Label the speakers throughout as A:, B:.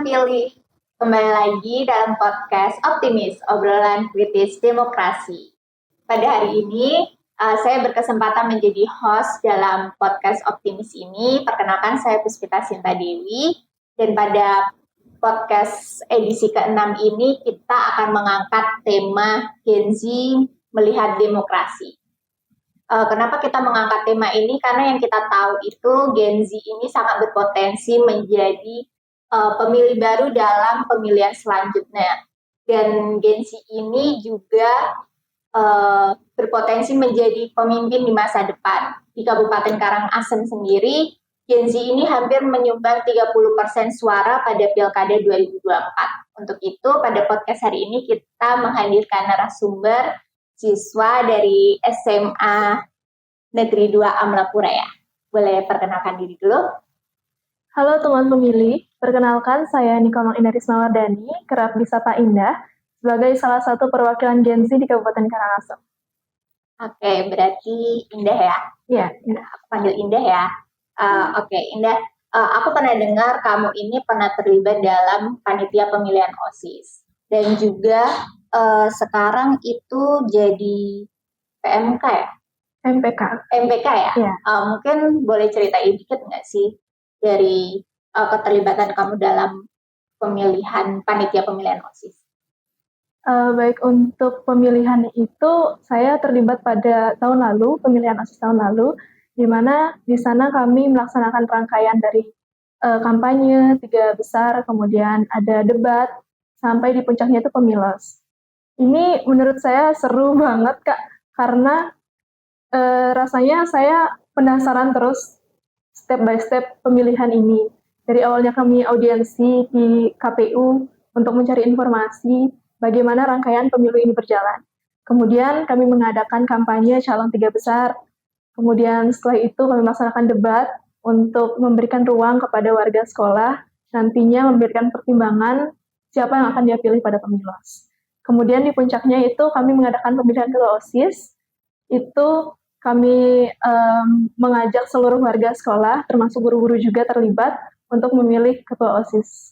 A: pilih kembali lagi dalam podcast Optimis, obrolan kritis demokrasi. Pada hari ini, saya berkesempatan menjadi host dalam podcast Optimis ini. Perkenalkan, saya Puspita Sinta Dewi. Dan pada podcast edisi ke-6 ini, kita akan mengangkat tema Gen Z melihat demokrasi. Kenapa kita mengangkat tema ini? Karena yang kita tahu itu Gen Z ini sangat berpotensi menjadi pemilih baru dalam pemilihan selanjutnya. Dan Gen Z ini juga berpotensi menjadi pemimpin di masa depan. Di Kabupaten Karangasem sendiri, Gen Z ini hampir menyumbang 30% suara pada Pilkada 2024. Untuk itu, pada podcast hari ini kita menghadirkan narasumber siswa dari SMA Negeri 2 Amlapura ya. Boleh perkenalkan diri dulu?
B: Halo teman pemilih, perkenalkan saya Nikomang Inaris Mawardani, kerap disapa Indah, sebagai salah satu perwakilan Gen Z di Kabupaten Karangasem.
A: Oke, berarti Indah ya?
B: Iya,
A: aku panggil Indah ya. Oke, Indah, aku pernah dengar kamu ini pernah terlibat dalam panitia pemilihan OSIS. Dan juga sekarang itu jadi PMK ya? MPK ya?
B: Iya.
A: Mungkin boleh ceritain dikit nggak sih dari keterlibatan kamu dalam panitia pemilihan OSIS?
B: Baik, untuk pemilihan itu saya terlibat pada tahun lalu, pemilihan OSIS tahun lalu, di mana di sana kami melaksanakan rangkaian dari kampanye 3 besar, kemudian ada debat, sampai di puncaknya itu pemilos. Ini menurut saya seru banget Kak, karena rasanya saya penasaran terus step by step pemilihan ini. Dari awalnya kami audiensi di KPU untuk mencari informasi bagaimana rangkaian pemilu ini berjalan. Kemudian kami mengadakan kampanye calon 3 besar. Kemudian setelah itu kami melaksanakan debat untuk memberikan ruang kepada warga sekolah nantinya memberikan pertimbangan siapa yang akan dia pilih pada pemilos. Kemudian di puncaknya itu kami mengadakan pemilihan ketua OSIS. Itu kami mengajak seluruh warga sekolah, termasuk guru-guru juga terlibat untuk memilih ketua OSIS.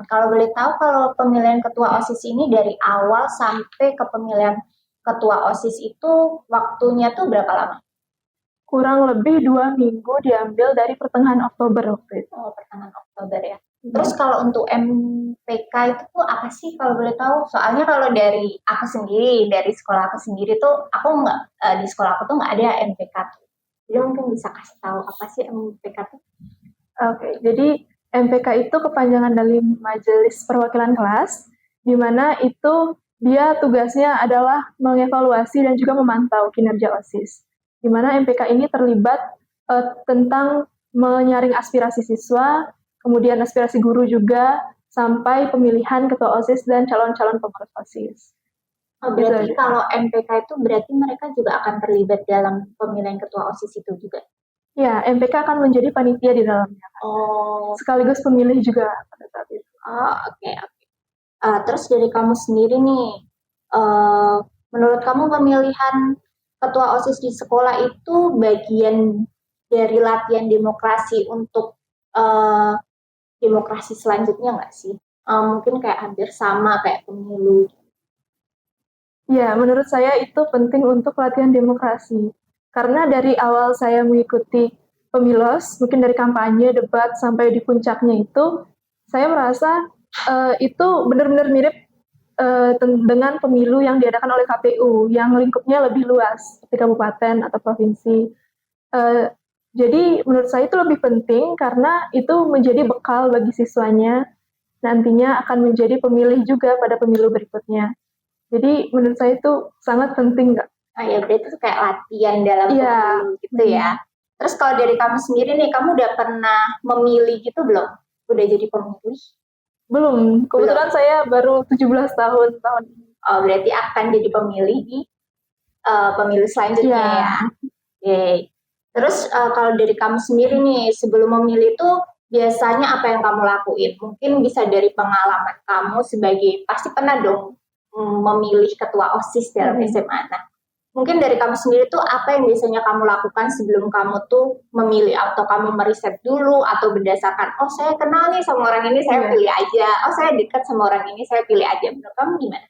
A: Kalau boleh tahu, kalau pemilihan ketua OSIS ini dari awal sampai ke pemilihan ketua OSIS itu waktunya tuh berapa lama?
B: Kurang lebih 2 minggu, diambil dari pertengahan Oktober waktu itu.
A: Oh, pertengahan Oktober ya. Terus kalau untuk MPK itu tuh apa sih kalau boleh tahu? Soalnya kalau dari aku sendiri, dari sekolah aku sendiri tuh, aku nggak, di sekolah aku tuh nggak ada MPK tuh. Jadi mungkin bisa kasih tahu apa sih MPK tuh?
B: Oke, jadi MPK itu kepanjangan dari Majelis Perwakilan Kelas, di mana itu dia tugasnya adalah mengevaluasi dan juga memantau kinerja OSIS. Di mana MPK ini terlibat tentang menyaring aspirasi siswa, kemudian aspirasi guru juga, sampai pemilihan ketua OSIS dan calon-calon pengurus OSIS.
A: Oh, berarti gitu. Kalau MPK itu berarti mereka juga akan terlibat dalam pemilihan ketua OSIS itu juga?
B: Ya, MPK akan menjadi panitia di dalamnya.
A: Oh.
B: Sekaligus pemilih juga pada saat itu.
A: Oh, oke. Terus dari kamu sendiri nih, menurut kamu pemilihan ketua OSIS di sekolah itu bagian dari latihan demokrasi untuk demokrasi selanjutnya nggak sih? Mungkin kayak hampir sama kayak pemilu.
B: Ya, menurut saya itu penting untuk latihan demokrasi. Karena dari awal saya mengikuti pemilos, mungkin dari kampanye, debat, sampai di puncaknya itu, saya merasa itu benar-benar mirip dengan pemilu yang diadakan oleh KPU, yang lingkupnya lebih luas, seperti kabupaten atau provinsi. Jadi menurut saya itu lebih penting karena itu menjadi bekal bagi siswanya, nantinya akan menjadi pemilih juga pada pemilu berikutnya. Jadi menurut saya itu sangat penting, Kak.
A: Ya berarti itu kayak latihan dalam pemilu gitu ya. Terus kalau dari kamu sendiri nih, kamu udah pernah memilih gitu belum? Udah jadi pemilih?
B: Belum. Kebetulan saya baru 17 tahun ini.
A: Oh, berarti akan jadi pemilih di pemilu selanjutnya ya. Oke. Terus kalau dari kamu sendiri nih, sebelum memilih itu biasanya apa yang kamu lakuin? Mungkin bisa dari pengalaman kamu sebagai, pasti pernah dong memilih ketua OSIS dalam SMA. Nah, mungkin dari kamu sendiri tuh apa yang biasanya kamu lakukan sebelum kamu tuh memilih, atau kamu meriset dulu, atau berdasarkan, oh saya kenal nih sama orang ini, saya pilih aja, oh saya dekat sama orang ini, saya pilih aja. Menurut kamu gimana?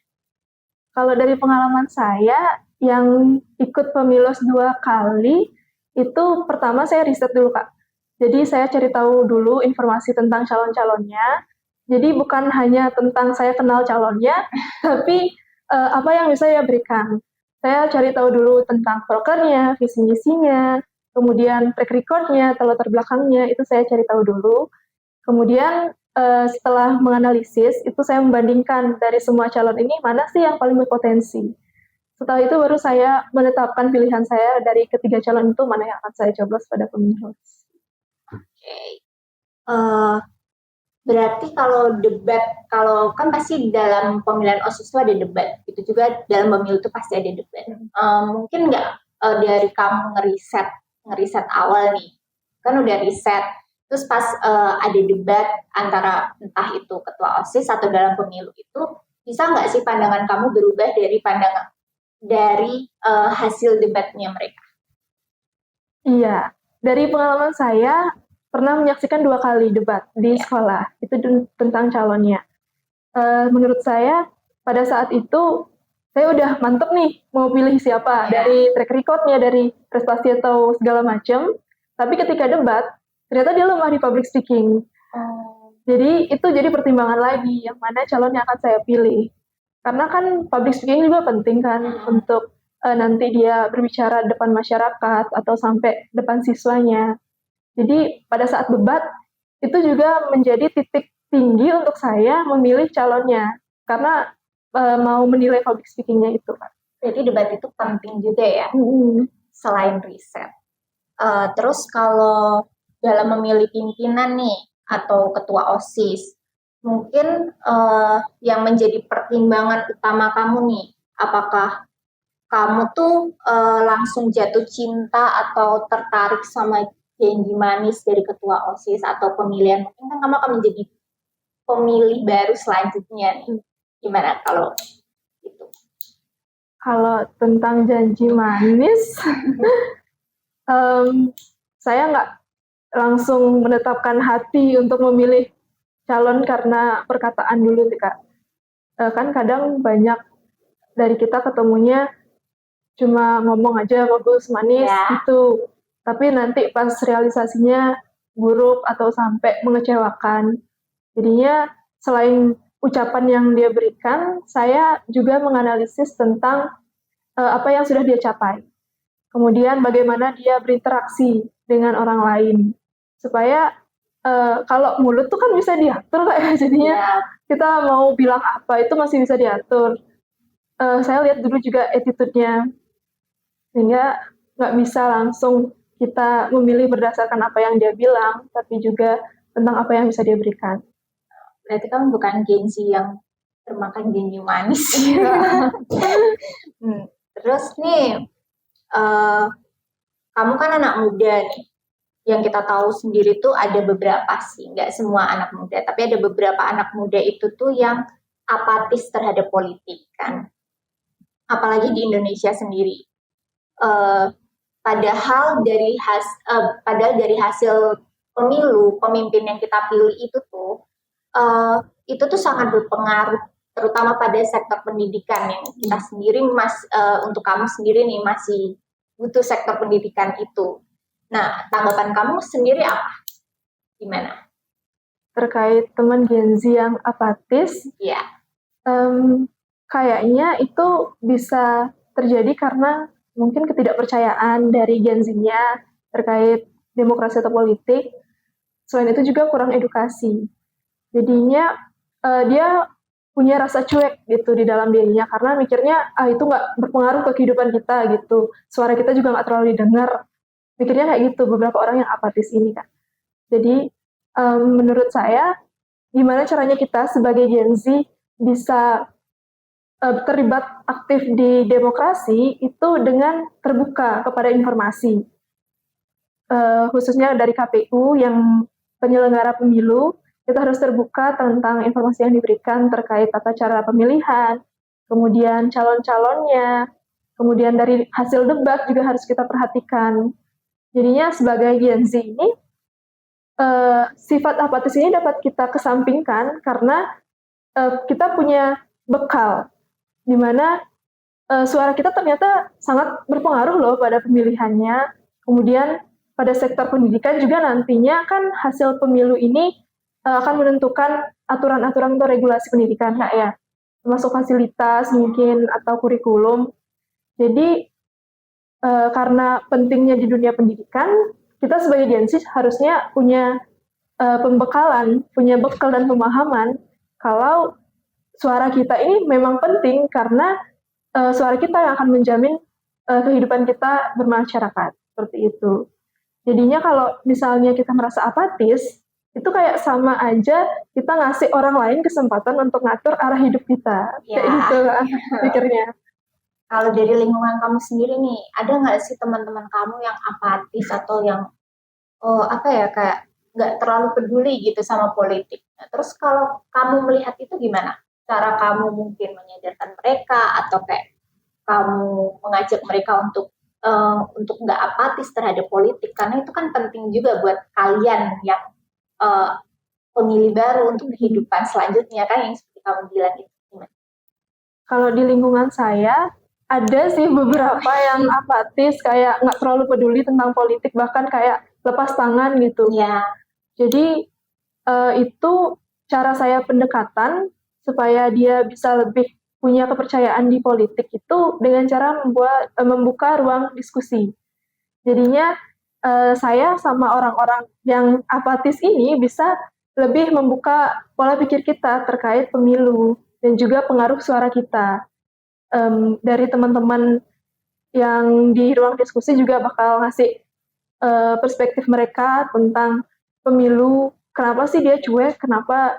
B: Kalau dari pengalaman saya yang ikut pemilu 2 kali, itu pertama saya riset dulu Kak. Jadi saya cari tahu dulu informasi tentang calon-calonnya. Jadi bukan hanya tentang saya kenal calonnya, tapi apa yang bisa saya berikan. Saya cari tahu dulu tentang prokernya, visi misinya, kemudian track recordnya, latar belakangnya, itu saya cari tahu dulu. Kemudian setelah menganalisis, itu saya membandingkan dari semua calon ini mana sih yang paling berpotensi. Setelah itu baru saya menetapkan pilihan saya dari ketiga calon itu mana yang akan saya coblos pada pemilu.
A: Oke. Berarti kalau debat, kalau kan pasti dalam pemilihan OSIS itu ada debat, itu juga dalam pemilu itu pasti ada debat. Mungkin nggak dari kamu ngeriset awal nih, kan udah riset, terus pas ada debat antara entah itu ketua OSIS atau dalam pemilu itu, bisa nggak sih pandangan kamu berubah dari hasil debatnya mereka?
B: Iya, dari pengalaman saya pernah menyaksikan 2 kali debat di sekolah, itu tentang calonnya. Menurut saya pada saat itu saya udah mantep nih mau pilih siapa dari track recordnya, dari prestasi atau segala macam. Tapi ketika debat ternyata dia lemah di public speaking. Jadi itu jadi pertimbangan lagi yang mana calon yang akan saya pilih. Karena kan public speaking juga penting kan untuk nanti dia berbicara depan masyarakat atau sampai depan siswanya. Jadi pada saat debat itu juga menjadi titik tinggi untuk saya memilih calonnya karena mau menilai public speaking-nya itu kan.
A: Jadi debat itu penting juga ya, selain riset. Terus kalau dalam memilih pimpinan nih atau ketua OSIS, mungkin yang menjadi pertimbangan utama kamu nih, apakah kamu tuh langsung jatuh cinta atau tertarik sama janji manis dari ketua OSIS atau pemilihan, mungkin kan kamu akan menjadi pemilih baru selanjutnya nih. Gimana kalau itu?
B: Kalau tentang janji manis, saya nggak langsung menetapkan hati untuk memilih calon karena perkataan dulu sih Kak. Kan kadang banyak dari kita ketemunya cuma ngomong aja bagus, manis gitu. Tapi nanti pas realisasinya buruk atau sampai mengecewakan. Jadinya selain ucapan yang dia berikan, saya juga menganalisis tentang apa yang sudah dia capai. Kemudian bagaimana dia berinteraksi dengan orang lain. Supaya kalau mulut tuh kan bisa diatur Kak, jadinya kita mau bilang apa itu masih bisa diatur. Saya lihat dulu juga attitude-nya, sehingga nggak bisa langsung kita memilih berdasarkan apa yang dia bilang, tapi juga tentang apa yang bisa dia berikan.
A: Berarti kamu bukan Gen Z yang termakan janji manis. Terus nih, kamu kan anak muda nih, yang kita tahu sendiri tuh ada beberapa sih, nggak semua anak muda, tapi ada beberapa anak muda itu tuh yang apatis terhadap politik kan, apalagi di Indonesia sendiri. Padahal dari hasil pemilu, pemimpin yang kita pilih itu tuh sangat berpengaruh, terutama pada sektor pendidikan yang kita sendiri untuk kamu sendiri nih masih butuh sektor pendidikan itu. Nah, tanggapan kamu sendiri apa? Gimana?
B: Terkait teman Gen Z yang apatis, kayaknya itu bisa terjadi karena mungkin ketidakpercayaan dari Gen Z-nya terkait demokrasi atau politik. Selain itu juga kurang edukasi. Jadinya dia punya rasa cuek gitu di dalam dirinya karena mikirnya itu nggak berpengaruh ke kehidupan kita gitu. Suara kita juga nggak terlalu didengar. Mikirnya kayak gitu beberapa orang yang apatis ini kan. Jadi menurut saya gimana caranya kita sebagai Gen Z bisa terlibat aktif di demokrasi itu dengan terbuka kepada informasi, khususnya dari KPU yang penyelenggara pemilu, kita harus terbuka tentang informasi yang diberikan terkait tata cara pemilihan, kemudian calon-calonnya, Kemudian dari hasil debat juga harus kita perhatikan. Jadinya sebagai Gen Z ini, sifat apatis ini dapat kita kesampingkan karena kita punya bekal, di mana suara kita ternyata sangat berpengaruh loh pada pemilihannya. Kemudian pada sektor pendidikan juga nantinya kan hasil pemilu ini akan menentukan aturan-aturan atau regulasi pendidikan, Kak, ya. Termasuk fasilitas mungkin atau kurikulum. Jadi karena pentingnya di dunia pendidikan, kita sebagai Gen Z harusnya punya pembekalan, punya bekal dan pemahaman kalau suara kita ini memang penting karena suara kita yang akan menjamin kehidupan kita bermasyarakat, seperti itu. Jadinya kalau misalnya kita merasa apatis, itu kayak sama aja kita ngasih orang lain kesempatan untuk ngatur arah hidup kita.
A: Ya.
B: Kayak gitu lah pikirnya.
A: Kalau dari lingkungan kamu sendiri nih, ada nggak sih teman-teman kamu yang apatis atau yang kayak nggak terlalu peduli gitu sama politik? Nah, terus kalau kamu melihat itu gimana? Cara kamu mungkin menyadarkan mereka atau kayak kamu mengajak mereka untuk nggak apatis terhadap politik, karena itu kan penting juga buat kalian yang pemilih baru untuk kehidupan selanjutnya kan, yang seperti kamu bilang itu.
B: Kalau di lingkungan saya ada sih beberapa yang apatis, kayak nggak terlalu peduli tentang politik, bahkan kayak lepas tangan gitu.
A: Ya.
B: Jadi itu cara saya pendekatan supaya dia bisa lebih punya kepercayaan di politik itu dengan cara membuka ruang diskusi. Jadinya saya sama orang-orang yang apatis ini bisa lebih membuka pola pikir kita terkait pemilu dan juga pengaruh suara kita. Dari teman-teman yang di ruang diskusi juga bakal ngasih perspektif mereka tentang pemilu, kenapa sih dia cuek, kenapa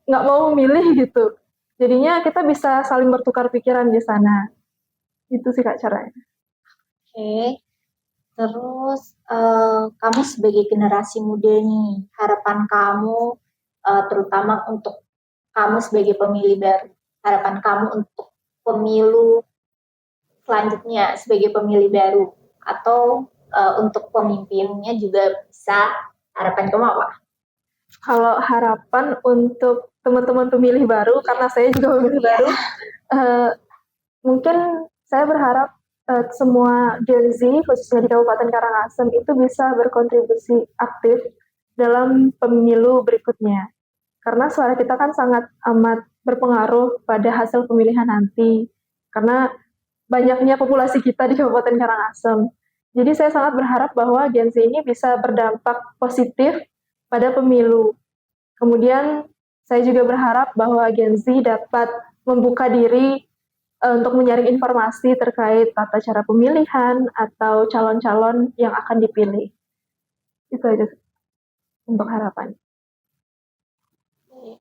B: nggak mau memilih gitu. Jadinya kita bisa saling bertukar pikiran di sana. Itu sih Kak caranya.
A: Oke. Terus kamu sebagai generasi muda nih, harapan kamu terutama untuk kamu sebagai pemilih baru, harapan kamu untuk pemilu selanjutnya sebagai pemilih baru, atau untuk pemimpinnya juga bisa, harapan kamu apa?
B: Kalau harapan untuk teman-teman pemilih baru, karena saya juga pemilih baru, mungkin saya berharap semua Gen Z, khususnya di Kabupaten Karangasem, itu bisa berkontribusi aktif dalam pemilu berikutnya. Karena suara kita kan sangat amat berpengaruh pada hasil pemilihan nanti. Karena banyaknya populasi kita di Kabupaten Karangasem. Jadi saya sangat berharap bahwa Gen Z ini bisa berdampak positif pada pemilu. Kemudian saya juga berharap bahwa Gen Z dapat membuka diri untuk menyaring informasi terkait tata cara pemilihan atau calon-calon yang akan dipilih. Itu aja untuk harapan.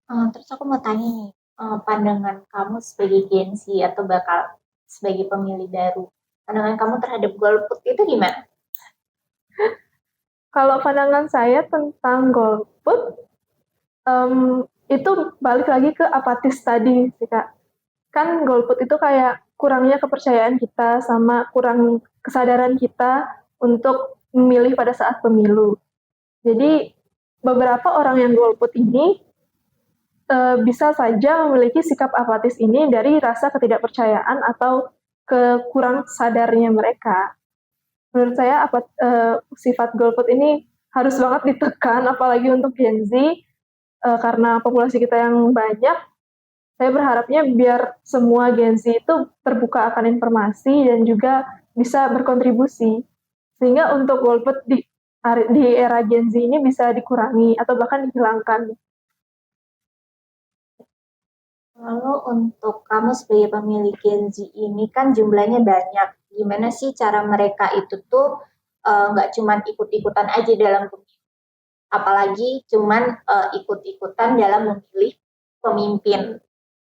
A: Terus aku mau tanya nih, pandangan kamu sebagai Gen Z atau bakal sebagai pemilih baru, pandangan kamu terhadap golput itu gimana?
B: Kalau pandangan saya tentang golput, itu balik lagi ke apatis tadi sih Kak. Kan golput itu kayak kurangnya kepercayaan kita sama kurang kesadaran kita untuk memilih pada saat pemilu. Jadi beberapa orang yang golput ini bisa saja memiliki sikap apatis ini dari rasa ketidakpercayaan atau kekurang sadarnya mereka. Menurut saya sifat golput ini harus banget ditekan, apalagi untuk Gen Z, karena populasi kita yang banyak. Saya berharapnya biar semua Gen Z itu terbuka akan informasi dan juga bisa berkontribusi, sehingga untuk golput di era Gen Z ini bisa dikurangi atau bahkan dihilangkan.
A: Lalu untuk kamu sebagai pemilih Gen Z ini kan jumlahnya banyak. Gimana sih cara mereka itu tuh nggak cuman ikut-ikutan aja dalam pemilu, apalagi cuman ikut-ikutan dalam memilih pemimpin.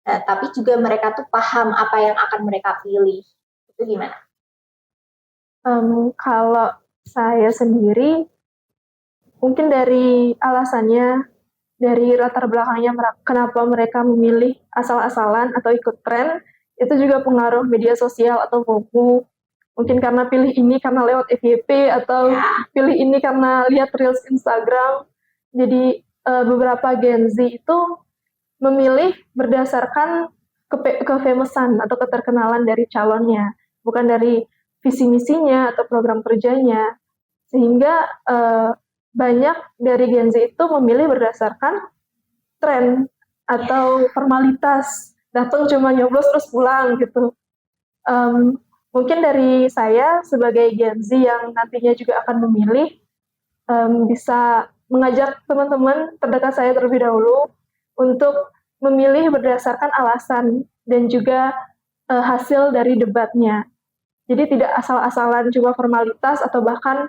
A: Nah, tapi juga mereka tuh paham apa yang akan mereka pilih. Itu gimana?
B: Kalau saya sendiri, mungkin dari alasannya, dari latar belakangnya kenapa mereka memilih asal-asalan atau ikut tren, itu juga pengaruh media sosial atau FOMO. Mungkin karena pilih ini karena lewat FYP atau pilih ini karena lihat reels Instagram. Jadi beberapa Gen Z itu memilih berdasarkan kefamousan atau keterkenalan dari calonnya, bukan dari visi misinya atau program kerjanya. Sehingga banyak dari Gen Z itu memilih berdasarkan tren atau formalitas, datang cuma nyoblos terus pulang gitu. Mungkin dari saya sebagai Gen Z yang nantinya juga akan memilih, bisa mengajak teman-teman terdekat saya terlebih dahulu untuk memilih berdasarkan alasan dan juga hasil dari debatnya. Jadi tidak asal-asalan cuma formalitas atau bahkan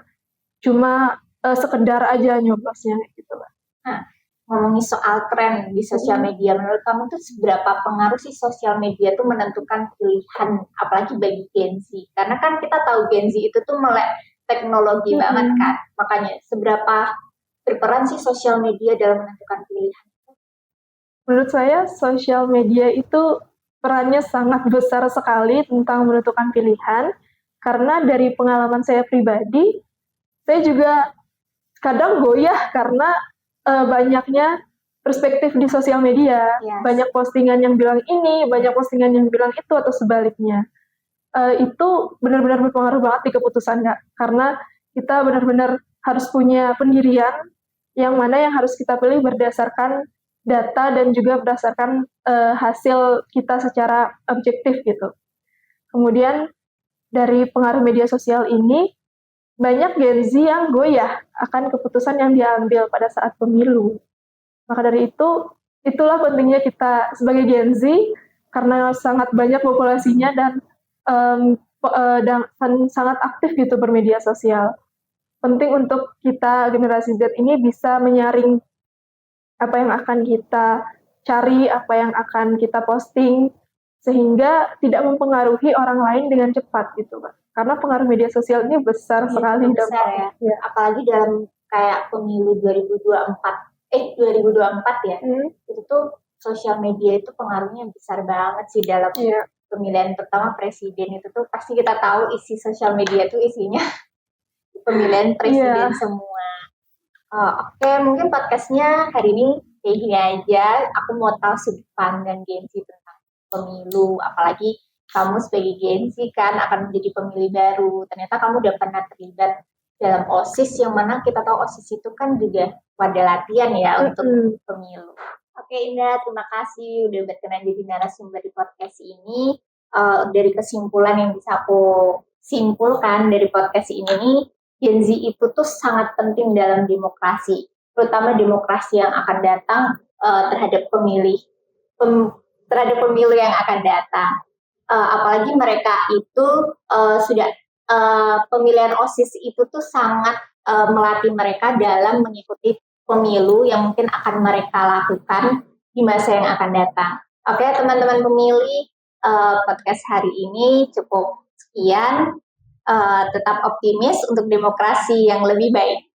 B: cuma sekedar aja nyoblosnya gitu.
A: Nah, ngomongin soal tren di sosial media, menurut kamu tuh seberapa pengaruh sih sosial media tuh menentukan pilihan, apalagi bagi Gen Z? Karena kan kita tahu Gen Z itu tuh melek teknologi banget kan, makanya seberapa berperan sih sosial media dalam menentukan pilihan?
B: Menurut saya sosial media itu perannya sangat besar sekali tentang menentukan pilihan, karena dari pengalaman saya pribadi, saya juga kadang goyah karena banyaknya perspektif di sosial media. Banyak postingan yang bilang ini, banyak postingan yang bilang itu atau sebaliknya. Itu benar-benar berpengaruh banget di keputusannya, karena kita benar-benar harus punya pendirian yang mana yang harus kita pilih berdasarkan data dan juga berdasarkan hasil kita secara objektif gitu. Kemudian dari pengaruh media sosial ini, banyak Gen Z yang goyah akan keputusan yang diambil pada saat pemilu. Maka dari itu, itulah pentingnya kita sebagai Gen Z, karena sangat banyak populasinya dan sangat aktif gitu bermedia sosial. Penting untuk kita generasi Z ini bisa menyaring apa yang akan kita cari, apa yang akan kita posting, sehingga tidak mempengaruhi orang lain dengan cepat gitu, Pak. Karena pengaruh media sosial ini besar sekali
A: dampaknya. Ya. Apalagi dalam kayak pemilu 2024 ya. Itu tuh sosial media itu pengaruhnya besar banget sih dalam pemilihan, terutama presiden. Itu tuh pasti kita tahu isi sosial media itu isinya pemilihan presiden semua. Oke, mungkin podcastnya hari ini kayak gini aja. Aku mau tahu sudut pandang Gen Z tentang pemilu, apalagi kamu sebagai Gen Z kan akan menjadi pemilih baru. Ternyata kamu udah pernah terlibat dalam OSIS, yang mana kita tahu OSIS itu kan juga wadah latihan ya untuk pemilu. Oke Indah, terima kasih udah berkenan jadi narasumber di podcast ini. Dari kesimpulan yang bisa aku simpulkan dari podcast ini, Gen Z itu tuh sangat penting dalam demokrasi, terutama demokrasi yang akan datang terhadap terhadap pemilu yang akan datang. Apalagi mereka itu sudah pemilihan OSIS itu tuh sangat melatih mereka dalam mengikuti pemilu yang mungkin akan mereka lakukan di masa yang akan datang. Oke, teman-teman pemilih, podcast hari ini cukup sekian. Tetap optimis untuk demokrasi yang lebih baik.